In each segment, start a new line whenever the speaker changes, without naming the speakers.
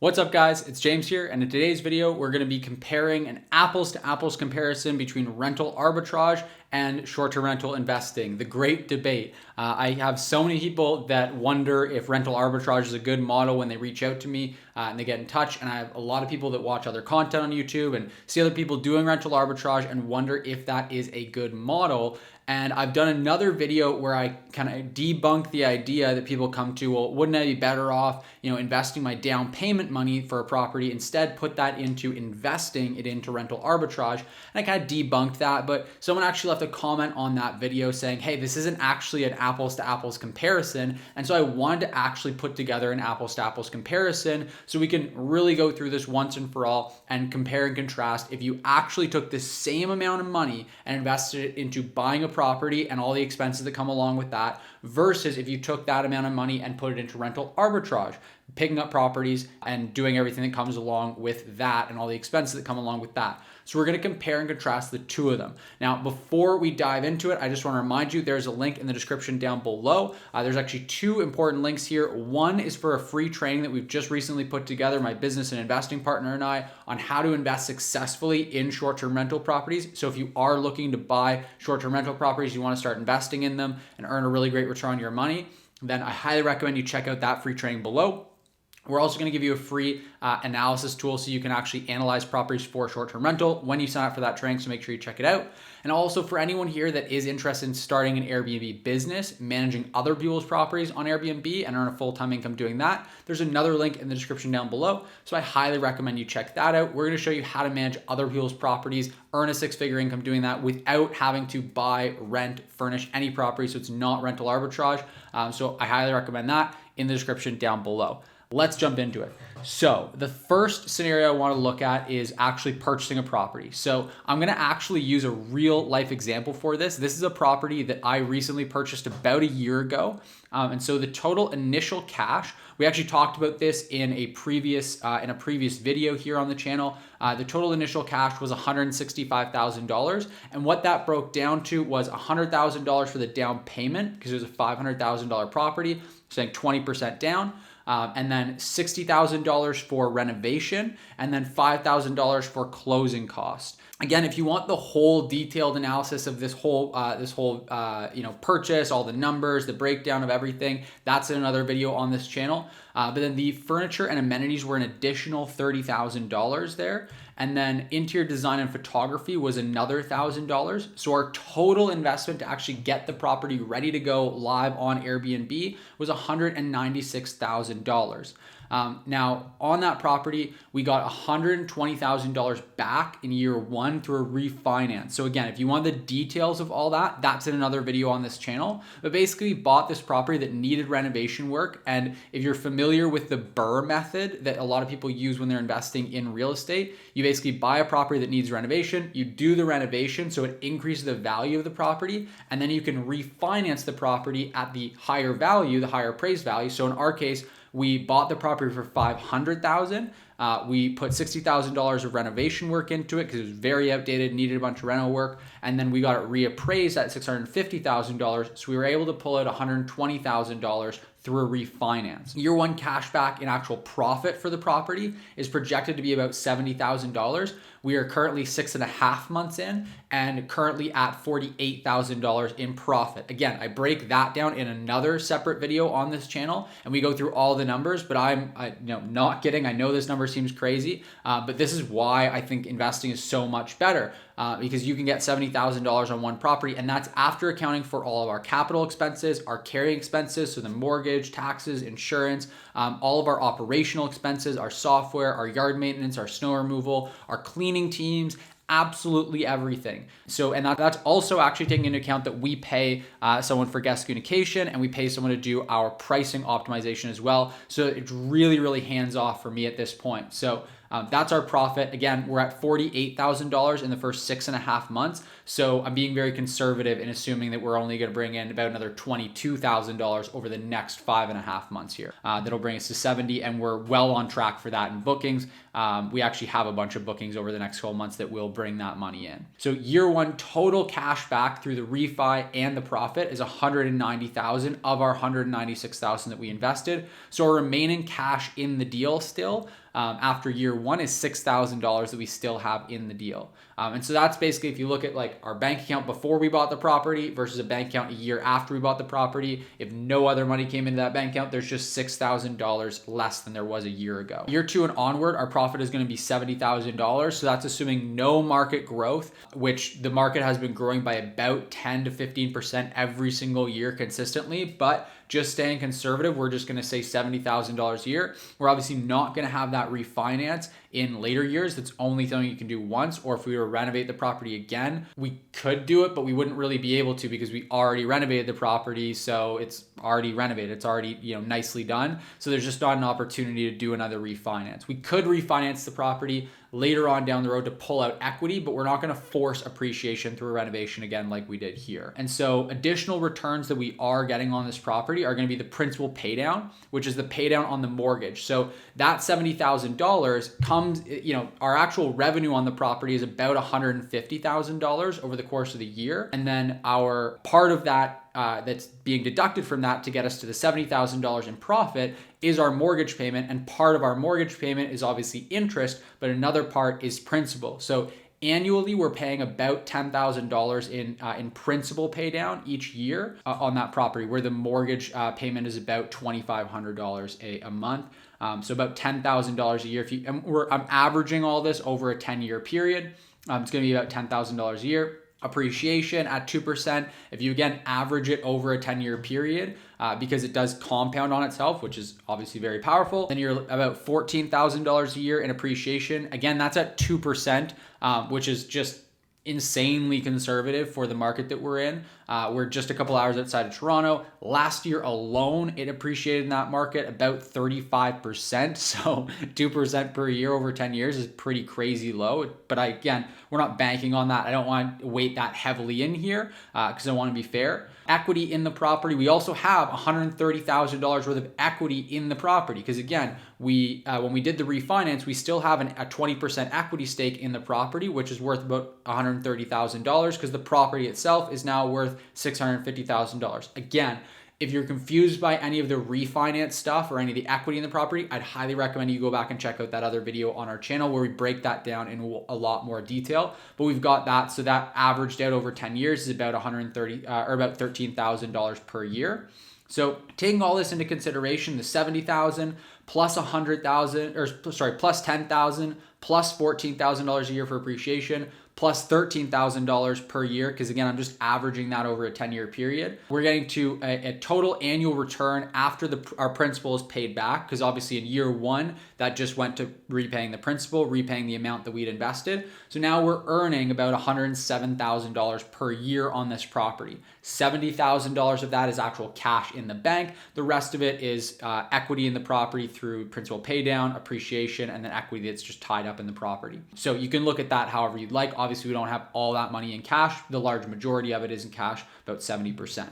What's up guys, it's James here, and in today's video we're going to be comparing an apples to apples comparison between rental arbitrage and short-term rental investing, the great debate. I have so many people that wonder if rental arbitrage is a good model when they reach out to me and they get in touch, and I have a lot of people that watch other content on YouTube and see other people doing rental arbitrage and wonder if that is a good model. And I've done another video where I kind of debunk the idea that people come to, well, wouldn't I be better off, investing my down payment money for a property, instead put that into investing it into rental arbitrage. And I kind of debunked that, but someone actually left a comment on that video saying, hey, this isn't actually an apples to apples comparison. And so I wanted to actually put together an apples to apples comparison so we can really go through this once and for all and compare and contrast if you actually took the same amount of money and invested it into buying a property and all the expenses that come along with that versus if you took that amount of money and put it into rental arbitrage, picking up properties and doing everything that comes along with that and all the expenses that come along with that. So we're going to compare and contrast the two of them. Now, before we dive into it, I just want to remind you there's a link in the description down below. There's actually two important links here. One is for a free training that we've just recently put together, my business and investing partner and I, on how to invest successfully in short-term rental properties. So if you are looking to buy short-term rental properties, you want to start investing in them and earn a really great return on your money, then I highly recommend you check out that free training below. We're also going to give you a free analysis tool so you can actually analyze properties for short-term rental when you sign up for that training, so make sure you check it out. And also for anyone here that is interested in starting an Airbnb business, managing other people's properties on Airbnb and earn a full-time income doing that, there's another link in the description down below. So I highly recommend you check that out. We're going to show you how to manage other people's properties, earn a six-figure income doing that without having to buy, rent, furnish any property. So it's not rental arbitrage. So I highly recommend that in the description down below. Let's jump into it. So the first scenario I want to look at is actually purchasing a property. So I'm going to actually use a real life example for this. This is a property that I recently purchased about a year ago. And so the total initial cash, we actually talked about this in a previous video here on the channel. The total initial cash was $165,000. And what that broke down to was $100,000 for the down payment, because it was a $500,000 property, saying 20% down. And then $60,000 for renovation, and then $5,000 for closing costs. Again, if you want the whole detailed analysis of this whole purchase, all the numbers, the breakdown of everything, that's in another video on this channel. But then the furniture and amenities were an additional $30,000 there. And then interior design and photography was another $1,000. So our total investment to actually get the property ready to go live on Airbnb was $196,000. Now, on that property, we got $120,000 back in year one through a refinance. So again, if you want the details of all that, that's in another video on this channel. But basically, we bought this property that needed renovation work. And if you're familiar with the BRRRR method that a lot of people use when they're investing in real estate, you basically buy a property that needs renovation, you do the renovation so it increases the value of the property, and then you can refinance the property at the higher value, the higher appraised value. So in our case, we bought the property for $500,000. We put $60,000 of renovation work into it because it was very outdated, needed a bunch of reno work. And then we got it reappraised at $650,000. So we were able to pull out $120,000 through a refinance. Year one cash back in actual profit for the property is projected to be about $70,000. We are currently 6.5 months in and currently at $48,000 in profit. Again, I break that down in another separate video on this channel and we go through all the numbers, but I'm not kidding. I know this number seems crazy, but this is why I think investing is so much better. Because you can get $70,000 on one property, and that's after accounting for all of our capital expenses, our carrying expenses, so the mortgage, taxes, insurance, all of our operational expenses, our software, our yard maintenance, our snow removal, our cleaning teams, absolutely everything. So, and that's also actually taking into account that we pay someone for guest communication and we pay someone to do our pricing optimization as well. So it's really, really hands off for me at this point. So that's our profit. Again, we're at $48,000 in the first 6.5 months. So I'm being very conservative in assuming that we're only going to bring in about another $22,000 over the next 5.5 months here. That'll bring us to 70, and we're well on track for that in bookings. We actually have a bunch of bookings over the next 12 months that will bring that money in. So year one total cash back through the refi and the profit is $190,000 of our $196,000 that we invested. So our remaining cash in the deal still after year one is $6,000 that we still have in the deal. And so that's basically, if you look at like our bank account before we bought the property versus a bank account a year after we bought the property, if no other money came into that bank account, there's just $6,000 less than there was a year ago. Year two and onward, our profit is going to be $70,000. So that's assuming no market growth, which the market has been growing by about 10 to 15% every single year consistently. But just staying conservative, we're just going to say $70,000 a year. We're obviously not going to have that refinance in later years. That's only something you can do once, or if we were to renovate the property again, we could do it, but we wouldn't really be able to because we already renovated the property. So it's already renovated. It's already, nicely done. So there's just not an opportunity to do another refinance. We could refinance the property later on down the road to pull out equity, but we're not going to force appreciation through a renovation again like we did here. And so additional returns that we are getting on this property are going to be the principal pay down, which is the pay down on the mortgage. So that $70,000 comes, our actual revenue on the property is about $150,000 over the course of the year. And then our part of that that's being deducted from that to get us to the $70,000 in profit is our mortgage payment. And part of our mortgage payment is obviously interest, but another part is principal. So annually, we're paying about $10,000 in principal pay down each year on that property, where the mortgage payment is about $2,500 a month. So about $10,000 a year. I'm averaging all this over a 10-year period. It's going to be about $10,000 a year. Appreciation at 2%. If you again average it over a 10-year period, because it does compound on itself, which is obviously very powerful, then you're about $14,000 a year in appreciation. Again, that's at 2%, which is just insanely conservative for the market that we're in. We're just a couple hours outside of Toronto. Last year alone, it appreciated in that market about 35%. So 2% per year over 10 years is pretty crazy low. But again, we're not banking on that. I don't want to weight that heavily in here because I want to be fair. Equity in the property. We also have $130,000 worth of equity in the property because again, when we did the refinance, we still have a 20% equity stake in the property, which is worth about $130,000 because the property itself is now worth $650,000. Again, if you're confused by any of the refinance stuff or any of the equity in the property, I'd highly recommend you go back and check out that other video on our channel where we break that down in a lot more detail. But we've got that, so that averaged out over 10 years is about about $13,000 per year. So taking all this into consideration, the $70,000 plus $100,000, plus $10,000 plus $14,000 a year for appreciation, plus $13,000 per year, because again, I'm just averaging that over a 10-year period. We're getting to a total annual return after our principal is paid back, because obviously in year one, that just went to repaying the principal, repaying the amount that we'd invested. So now we're earning about $107,000 per year on this property. $70,000 of that is actual cash in the bank. The rest of it is equity in the property through principal pay down, appreciation, and then equity that's just tied up in the property. So you can look at that however you'd like. Obviously, we don't have all that money in cash. The large majority of it is in cash, about 70%.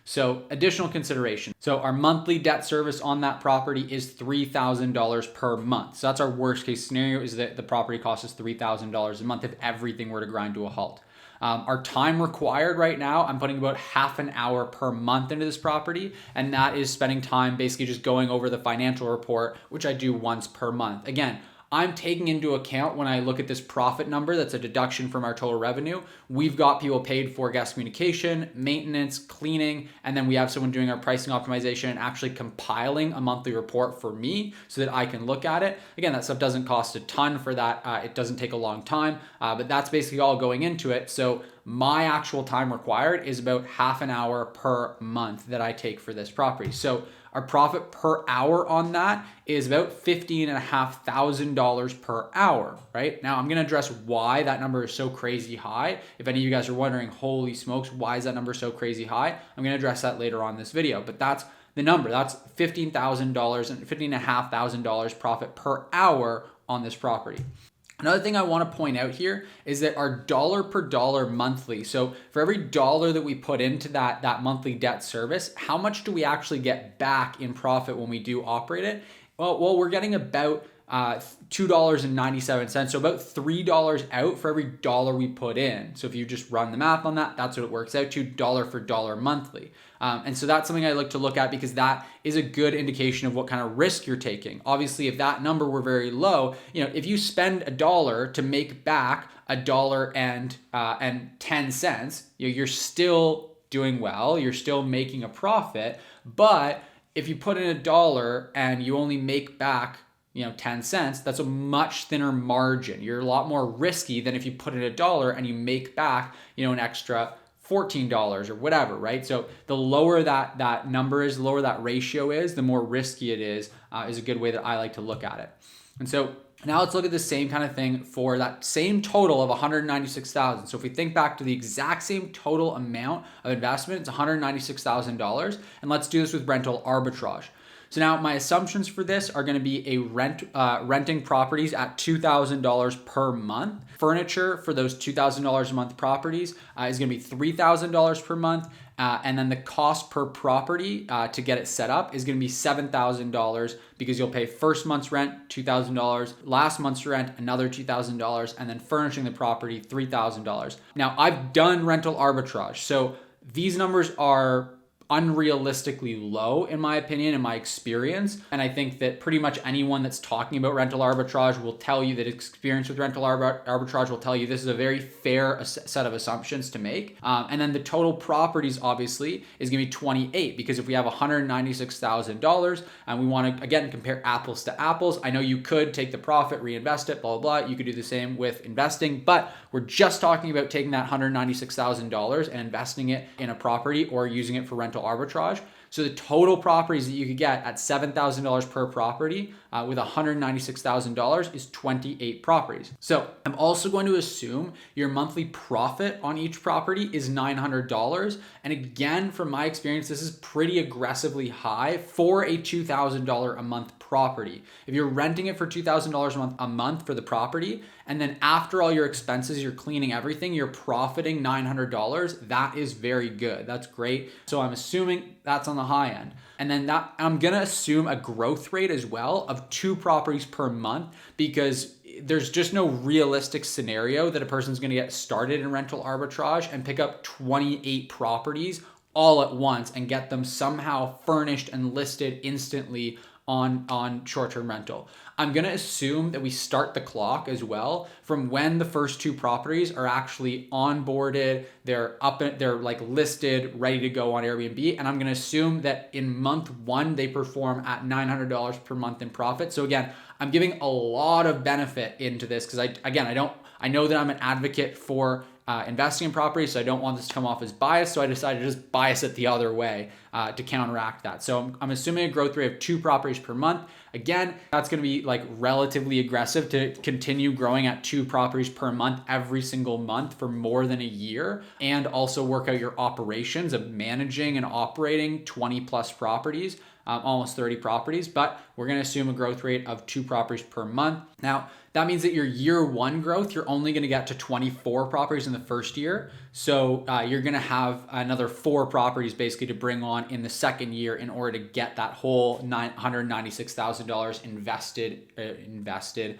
So additional consideration. So our monthly debt service on that property is $3,000 per month. So that's our worst case scenario, is that the property costs us $3,000 a month if everything were to grind to a halt. Our time required right now, I'm putting about half an hour per month into this property, and that is spending time basically just going over the financial report, which I do once per month. Again, I'm taking into account when I look at this profit number, that's a deduction from our total revenue. We've got people paid for guest communication, maintenance, cleaning, and then we have someone doing our pricing optimization and actually compiling a monthly report for me so that I can look at it. Again, that stuff doesn't cost a ton for that. It doesn't take a long time, but that's basically all going into it. So my actual time required is about half an hour per month that I take for this property. So our profit per hour on that is about $15,500 per hour, right? Now I'm gonna address why that number is so crazy high. If any of you guys are wondering, holy smokes, why is that number so crazy high? I'm gonna address that later on in this video, but that's the number. That's $15,000 and $15,500 profit per hour on this property. Another thing I want to point out here is that our dollar per dollar monthly, so for every dollar that we put into that monthly debt service, how much do we actually get back in profit when we do operate it? Well, we're getting about $2.97. So about $3 out for every dollar we put in. So if you just run the math on that, that's what it works out to, dollar for dollar monthly. And so that's something I like to look at because that is a good indication of what kind of risk you're taking. Obviously, if that number were very low, if you spend $1 to make back $1.10, you're still doing well. You're still making a profit. But if you put in $1 and you only make back 10 cents, that's a much thinner margin. You're a lot more risky than if you put in $1 and you make back, an extra $14 or whatever, right? So the lower that number is, the lower that ratio is, the more risky it is a good way that I like to look at it. And so now let's look at the same kind of thing for that same total of $196,000. So if we think back to the exact same total amount of investment, it's $196,000. And let's do this with rental arbitrage. So now my assumptions for this are going to be a renting properties at $2,000 per month. Furniture for those $2,000 a month properties is going to be $3,000 per month. And then the cost per property to get it set up is going to be $7,000 because you'll pay first month's rent, $2,000, last month's rent, another $2,000, and then furnishing the property, $3,000. Now I've done rental arbitrage. So these numbers are unrealistically low in my opinion, in my experience. And I think that pretty much anyone that's talking about rental arbitrage will tell you that experience with rental arbitrage will tell you this is a very fair set of assumptions to make. And then the total properties obviously is going to be 28 because if we have $196,000 and we want to again compare apples to apples, I know you could take the profit, reinvest it, blah, blah, blah. You could do the same with investing, but we're just talking about taking that $196,000 and investing it in a property or using it for rental arbitrage. So the total properties that you could get at $7,000 per property with $196,000 is 28 properties. So I'm also going to assume your monthly profit on each property is $900. And again, from my experience, this is pretty aggressively high for a $2,000 a month property. If you're renting it for $2,000 a month for the property, and then after all your expenses, you're cleaning everything, you're profiting $900, that is very good. That's great. So I'm assuming that's on the high end. And then that I'm gonna assume a growth rate as well of 2 properties per month because there's just no realistic scenario that a person's gonna get started in rental arbitrage and pick up 28 properties all at once and get them somehow furnished and listed instantly on short-term rental. I'm gonna assume that we start the clock as well from when the first 2 properties are actually onboarded, they're like listed, ready to go on Airbnb, and I'm gonna assume that in month 1 they perform at $900 per month in profit. So again, I'm giving a lot of benefit into this because I know that I'm an advocate for investing in property, so I don't want this to come off as biased, so I decided to just bias it the other way to counteract that. So I'm assuming a growth rate of 2 properties per month. Again, that's going to be like relatively aggressive to continue growing at 2 properties per month every single month for more than a year, and also work out your operations of managing and operating 20 plus properties. Almost 30 properties, but we're going to assume a growth rate of 2 properties per month. Now, that means that your year 1 growth, you're only going to get to 24 properties in the first year. So you're going to have another 4 properties basically to bring on in the second year in order to get that whole $196,000 invested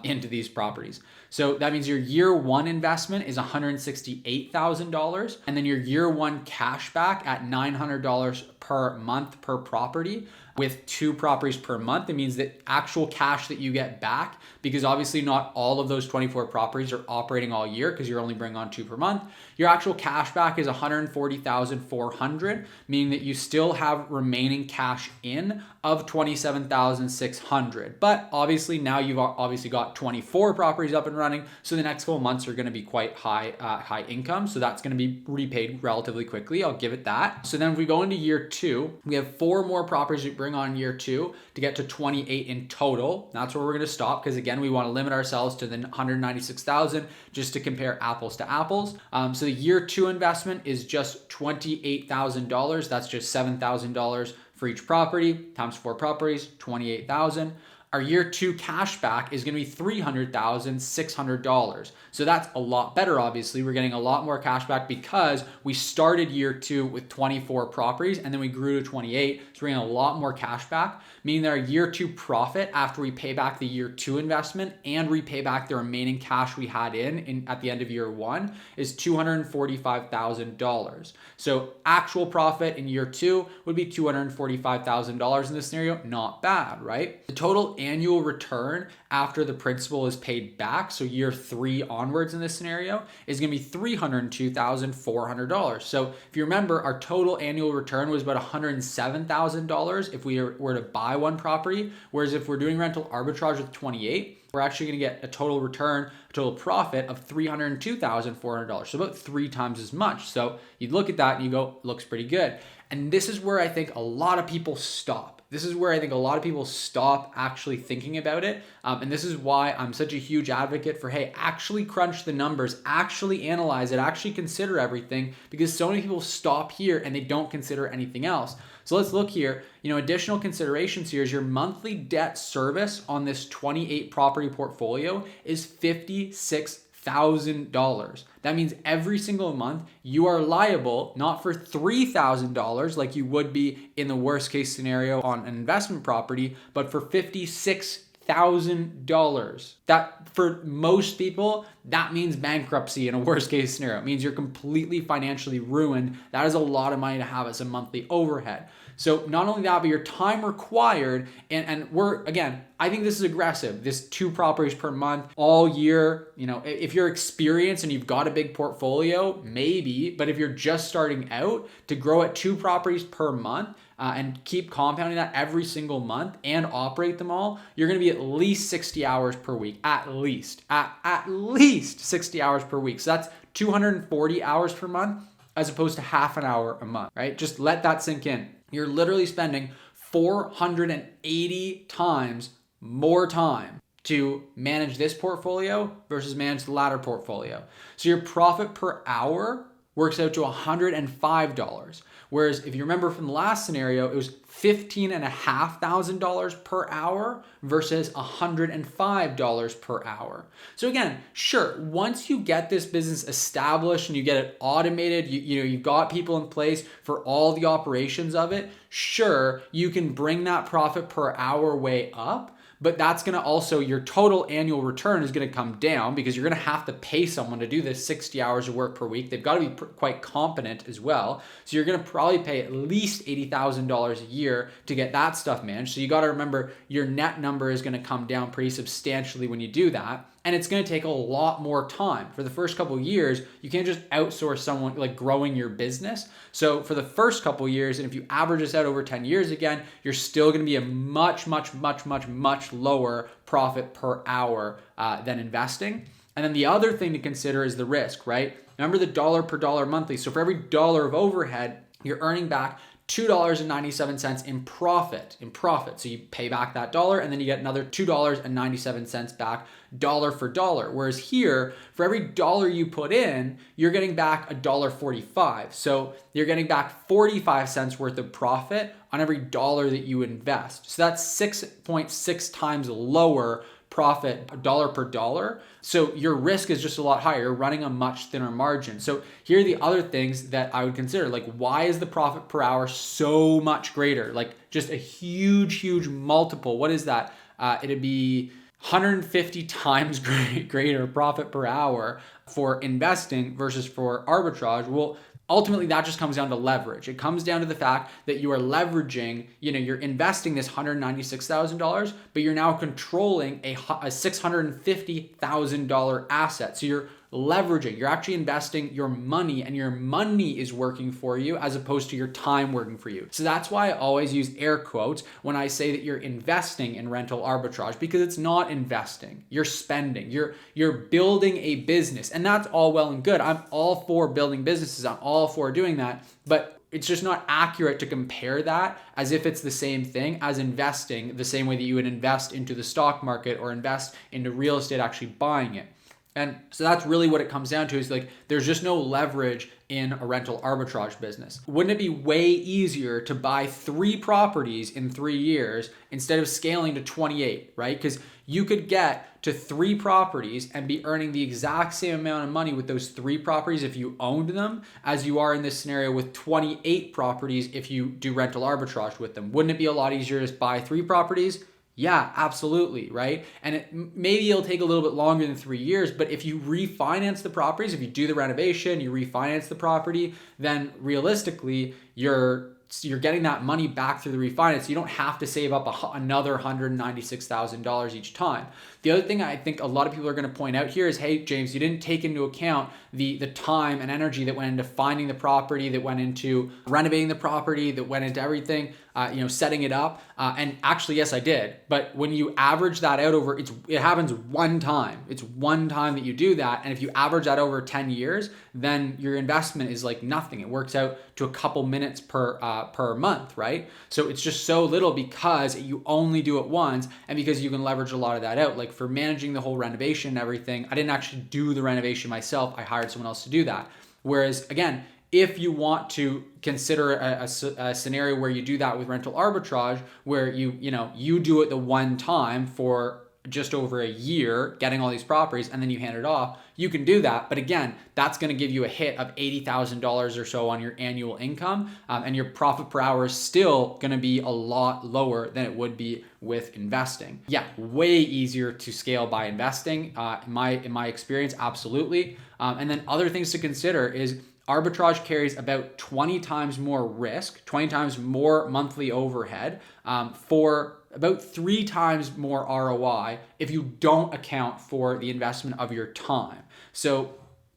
into these properties. So that means your year 1 investment is $168,000, and then your year 1 cash back at $900 per month per property with 2 properties per month. It means that actual cash that you get back, because obviously not all of those 24 properties are operating all year because you're only bringing on 2 per month. Your actual cash back is $140,400, meaning that you still have remaining cash in of $27,600. But obviously now you've obviously got 24 properties up and running, so the next couple months are going to be quite high income. So that's going to be repaid relatively quickly. I'll give it that. So then if we go into year 2, we have 4 more properties we bring on in year 2 to get to 28 in total. That's where we're going to stop because again, we want to limit ourselves to the 196,000 just to compare apples to apples. So the year 2 investment is just $28,000. That's just $7,000 for each property times 4 properties, $28,000. our year 2 cash back is going to be $300,600. So that's a lot better. Obviously, we're getting a lot more cash back because we started year 2 with 24 properties and then we grew to 28. So we're getting a lot more cash back, meaning that our year 2 profit after we pay back the year 2 investment and repay back the remaining cash we had in at the end of year 1 is $245,000. So actual profit in year 2 would be $245,000 in this scenario. Not bad, right? The total annual return after the principal is paid back, so year 3 onwards in this scenario, is going to be $302,400. So if you remember, our total annual return was about $107,000 if we were to buy one property, whereas if we're doing rental arbitrage with 28, we're actually going to get a total return, a total profit of $302,400. So about 3 times as much. So you'd look at that and you go, looks pretty good. And this is where I think a lot of people stop. This is where I think a lot of people stop actually thinking about it. And this is why I'm such a huge advocate for, hey, actually crunch the numbers, actually analyze it, actually consider everything, because so many people stop here and they don't consider anything else. So let's look here. Additional considerations here is your monthly debt service on this 28 property portfolio is $56,000. That means every single month you are liable not for $3,000 like you would be in the worst case scenario on an investment property, but for $56,000. That for most people, that means bankruptcy in a worst case scenario. It means you're completely financially ruined. That is a lot of money to have as a monthly overhead. So not only that, but your time required, and we're, again, I think this is aggressive. This 2 properties per month all year, if you're experienced and you've got a big portfolio, maybe, but if you're just starting out, to grow at 2 properties per month and keep compounding that every single month and operate them all, you're going to be at least 60 hours per week, at least 60 hours per week. So that's 240 hours per month as opposed to half an hour a month, right? Just let that sink in. You're literally spending 480 times more time to manage this portfolio versus manage the latter portfolio. So your profit per hour works out to $105. Whereas if you remember from the last scenario, it was $15,500 per hour versus $105 per hour. So again, sure, once you get this business established and you get it automated, you've got people in place for all the operations of it, sure, you can bring that profit per hour way up. But that's going to also, your total annual return is going to come down because you're going to have to pay someone to do this 60 hours of work per week. They've got to be quite competent as well. So you're going to probably pay at least $80,000 a year to get that stuff managed. So you got to remember your net number is going to come down pretty substantially when you do that. And it's going to take a lot more time. For the first couple of years, you can't just outsource someone like growing your business. So for the first couple of years, and if you average this out over 10 years again, you're still going to be a much lower profit per hour than investing. And then the other thing to consider is the risk, right? Remember the dollar per dollar monthly. So for every dollar of overhead, you're earning back $2.97 in profit. So you pay back that dollar and then you get another $2.97 back, dollar for dollar. Whereas here, for every dollar you put in, you're getting back $1.45. So you're getting back 45 cents worth of profit on every dollar that you invest. So that's 6.6 times lower profit dollar per dollar. So your risk is just a lot higher. You're running a much thinner margin. So here are the other things that I would consider. Like, why is the profit per hour so much greater? Like just a huge multiple. What is that? It'd be 150 times greater profit per hour for investing versus for arbitrage. Well, ultimately, that just comes down to leverage. It comes down to the fact that you are leveraging, you're investing this $196,000, but you're now controlling a $650,000 asset. So you're leveraging, you're actually investing your money, and your money is working for you as opposed to your time working for you. So that's why I always use air quotes when I say that you're investing in rental arbitrage, because it's not investing. You're spending, you're building a business, and that's all well and good. I'm all for building businesses. I'm all for doing that, but it's just not accurate to compare that as if it's the same thing as investing the same way that you would invest into the stock market or invest into real estate, actually buying it. And so that's really what it comes down to, is like there's just no leverage in a rental arbitrage business. Wouldn't it be way easier to buy 3 properties in 3 years instead of scaling to 28, right? Because you could get to 3 properties and be earning the exact same amount of money with those 3 properties if you owned them as you are in this scenario with 28 properties if you do rental arbitrage with them. Wouldn't it be a lot easier to just buy 3 properties? Yeah, absolutely, right? And maybe it'll take a little bit longer than 3 years, but if you refinance the properties, if you do the renovation, you refinance the property, then realistically, you're getting that money back through the refinance. You don't have to save up another $196,000 each time. The other thing I think a lot of people are going to point out here is, hey, James, you didn't take into account the time and energy that went into finding the property, that went into renovating the property, that went into everything, setting it up. And actually, yes, I did. But when you average that out over, it happens one time. It's one time that you do that. And if you average that over 10 years, then your investment is like nothing. It works out to a couple minutes per month, right? So it's just so little because you only do it once, and because you can leverage a lot of that out. Like for managing the whole renovation and everything, I didn't actually do the renovation myself. I hired someone else to do that. Whereas again, if you want to consider a scenario where you do that with rental arbitrage, where you do it the one time for just over a year, getting all these properties, and then you hand it off, you can do that. But again, that's going to give you a hit of $80,000 or so on your annual income, and your profit per hour is still going to be a lot lower than it would be with investing. Yeah, way easier to scale by investing, in my experience, absolutely. And then other things to consider is arbitrage carries about 20 times more risk, 20 times more monthly overhead, for about 3 times more ROI if you don't account for the investment of your time. So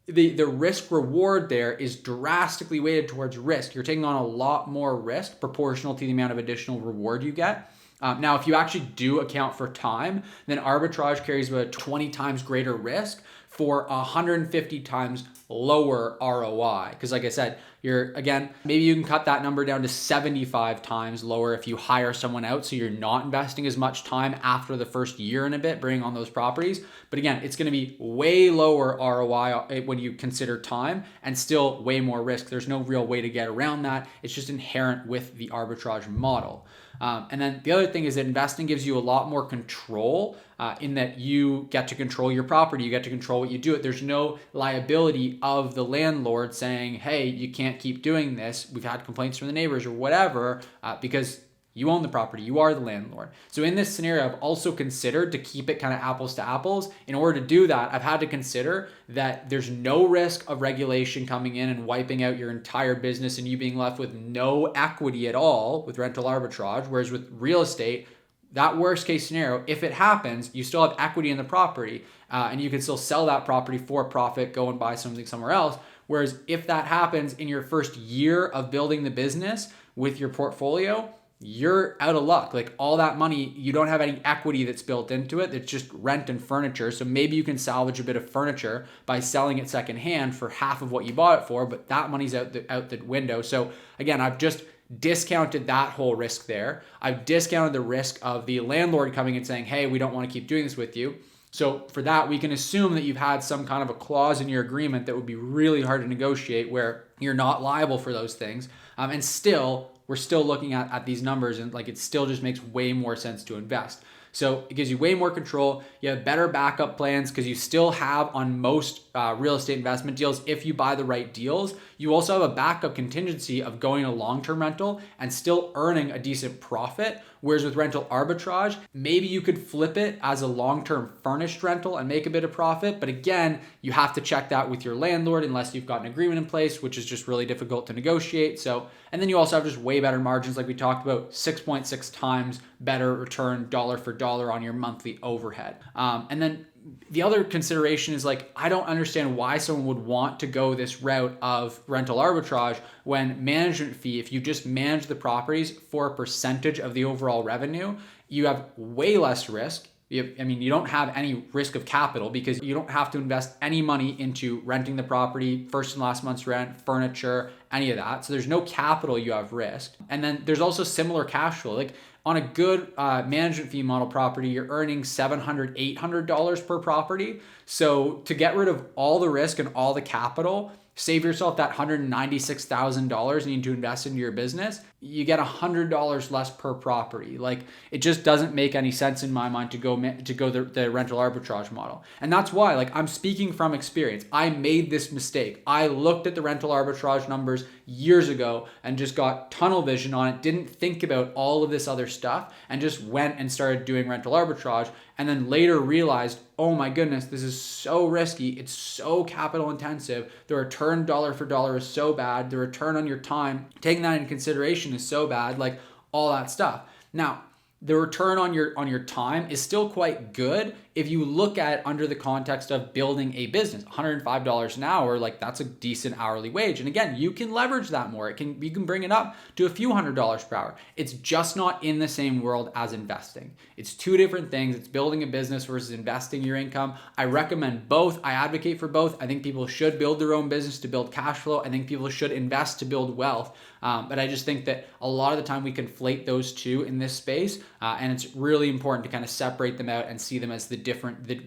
the risk reward there is drastically weighted towards risk. You're taking on a lot more risk proportional to the amount of additional reward you get. Now, if you actually do account for time, then arbitrage carries about 20 times greater risk for 150 times lower ROI. Because like I said, maybe you can cut that number down to 75 times lower if you hire someone out, so you're not investing as much time after the first year and a bit bringing on those properties. But again, it's going to be way lower ROI when you consider time, and still way more risk. There's no real way to get around that. It's just inherent with the arbitrage model. And then the other thing is that investing gives you a lot more control, in that you get to control your property, you get to control what you do. There's no liability of the landlord saying, hey, you can't keep doing this. We've had complaints from the neighbors or whatever, because you own the property, you are the landlord. So in this scenario, I've also considered, to keep it kind of apples to apples, in order to do that, I've had to consider that there's no risk of regulation coming in and wiping out your entire business and you being left with no equity at all with rental arbitrage. Whereas with real estate, that worst case scenario, if it happens, you still have equity in the property, and you can still sell that property for profit, go and buy something somewhere else. Whereas if that happens in your first year of building the business with your portfolio, you're out of luck. Like all that money, you don't have any equity that's built into it. It's just rent and furniture. So maybe you can salvage a bit of furniture by selling it secondhand for half of what you bought it for, but that money's out the window. So again, I've just discounted that whole risk there. I've discounted the risk of the landlord coming and saying, hey, we don't want to keep doing this with you. So for that, we can assume that you've had some kind of a clause in your agreement that would be really hard to negotiate, where you're not liable for those things. And still, we're still looking at these numbers, and like it still just makes way more sense to invest. So it gives you way more control. You have better backup plans because you still have on most real estate investment deals, if you buy the right deals, you also have a backup contingency of going a long-term rental and still earning a decent profit. Whereas with rental arbitrage, maybe you could flip it as a long-term furnished rental and make a bit of profit. But again, you have to check that with your landlord unless you've got an agreement in place, which is just really difficult to negotiate. So, and then you also have just way better margins, like we talked about, 6.6 times better return dollar for dollar on your monthly overhead. And then the other consideration is, like, I don't understand why someone would want to go this route of rental arbitrage when management fee, if you just manage the properties for a percentage of the overall revenue, you have way less risk. You don't have any risk of capital because you don't have to invest any money into renting the property, first and last month's rent, furniture, any of that. So there's no capital you have risk. And then there's also similar cash flow. Like on a good management fee model property, you're earning $700, $800 per property. So to get rid of all the risk and all the capital, save yourself that $196,000 you need to invest into your business, you get $100 less per property. Like, it just doesn't make any sense in my mind to go the rental arbitrage model. And that's why, like, I'm speaking from experience. I made this mistake. I looked at the rental arbitrage numbers years ago and just got tunnel vision on it, didn't think about all of this other stuff, and just went and started doing rental arbitrage, and then later realized, oh my goodness, this is so risky. It's so capital intensive. The return dollar for dollar is so bad. The return on your time, taking that into consideration, is so bad, like all that stuff. Now, the return on your time is still quite good if you look at under the context of building a business. $105 an hour, like, that's a decent hourly wage. And again, you can leverage that more. You can bring it up to a few $100s per hour. It's just not in the same world as investing. It's two different things. It's building a business versus investing your income. I recommend both. I advocate for both. I think people should build their own business to build cash flow. I think people should invest to build wealth. But I just think that a lot of the time we conflate those two in this space, and it's really important to kind of separate them out and see them as the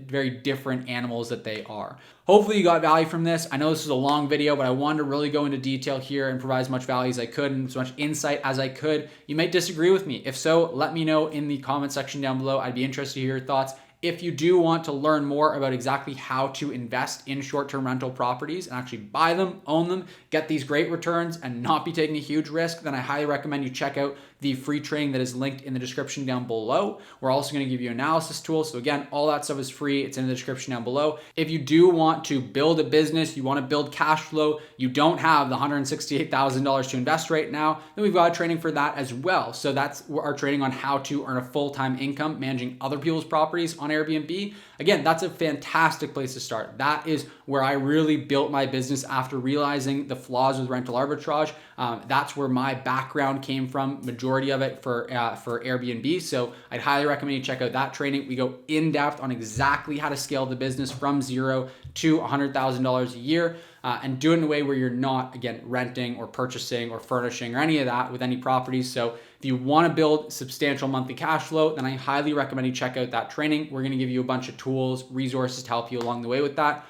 very different animals that they are. Hopefully you got value from this. I know this is a long video, but I wanted to really go into detail here and provide as much value as I could and as much insight as I could. You might disagree with me. If so, let me know in the comment section down below. I'd be interested to hear your thoughts. If you do want to learn more about exactly how to invest in short-term rental properties and actually buy them, own them, get these great returns, and not be taking a huge risk, then I highly recommend you check out the free training that is linked in the description down below. We're also going to give you analysis tools. So again, all that stuff is free. It's in the description down below. If you do want to build a business, you want to build cash flow, you don't have the $168,000 to invest right now, then we've got a training for that as well. So that's our training on how to earn a full-time income managing other people's properties on Airbnb. Again, that's a fantastic place to start. That is where I really built my business after realizing the flaws with rental arbitrage. That's where my background came from, majority of it for Airbnb. So I'd highly recommend you check out that training. We go in depth on exactly how to scale the business from zero to $100,000 a year, and do it in a way where you're not, again, renting or purchasing or furnishing or any of that with any properties. So if you want to build substantial monthly cash flow, then I highly recommend you check out that training. We're going to give you a bunch of tools, resources to help you along the way with that.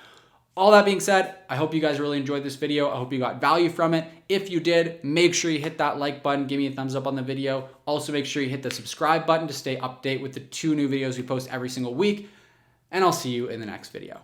All that being said, I hope you guys really enjoyed this video. I hope you got value from it. If you did, make sure you hit that like button, give me a thumbs up on the video. Also, make sure you hit the subscribe button to stay updated with the 2 new videos we post every single week. And I'll see you in the next video.